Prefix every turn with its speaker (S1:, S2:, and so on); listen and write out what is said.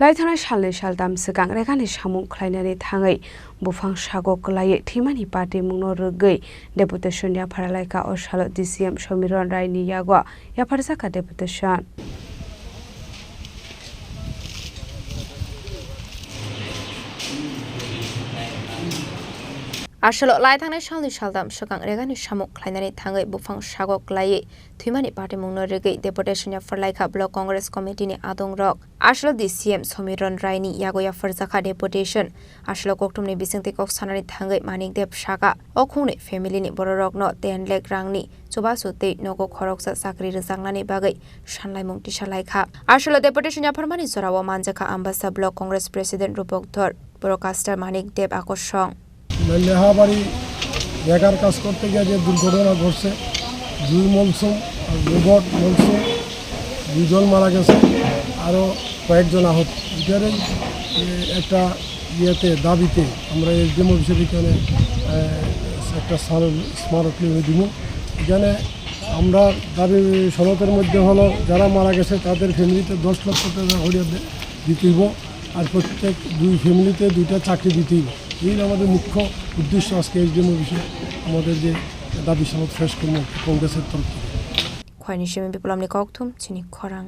S1: लाइथानाय सालनै सालथाम सिगां रेगानि सामुं ख्लायनानै थाङै बुफां सागक लायै थैमानि पार्टी मुंनो रोगै डेपुटेशन या फारालायका असाल DCM समिरन रायनि यागवा या फारसाका डेपुटेशन
S2: आसल लाइथांनाय सालनै सालथाम सिगां रेगानि सामुं ख्लायनानै थाङै बुफां सागक लायै थैमानि पार्टी मुंनो रोगै डेपुटेशन या फारलायका ब्लक कांग्रेस कमिटिनि आदं रक आसल DCM समिरन रायनि यागया फारजाका डेपुटेशन आसल कक्टुमनि बिसिंथि कक सानानै थाङै मानिक देब सागा अखुंनि फेमिलिनि बर' रकनो 10 लाख रांनि सुबासुतै नगो खरकसा साख्रि रोजांनानै बागै सानलायमुं तिसालायखा आसल डेपुटेशन या फरमानि जराव मानजाका आम्बासा ब्लक कांग्रेस प्रेसिडेंट रूपक धर ब्रडकास्टार मानिक देब আকর্ষণ
S3: লেহাবাড়ি বেকার কাজ করতে গিয়ে যে দুর্ঘটনা ঘটছে 2 মলসুম আর রোবট মলসুম 2 জন মারা গেছে আরও কয়েকজন আহত এটারই একটা দাবিতে আমরা এসডিএম অফিসের এখানে একটা স্মারকলিপি দিব। এখানে আমরা দাবি সনদের মধ্যে হলো যারা মারা গেছে তাদের ফ্যামিলিতে 10 লক্ষ টাকা করে দিতে হইব আর প্রত্যেক 2 ফ্যামিলিতে 2টা চাকরি দিতে হইব। এই আমাদের মুখ্য উদ্দেশ্য আজকে এসডিএম অফিসে আমাদের যে দাবি সনদ ফেস করবো কংগ্রেসের তরফ থেকে।
S2: খয়নি সেমি বিপ্লবনি ককথুম চিনি খরাং।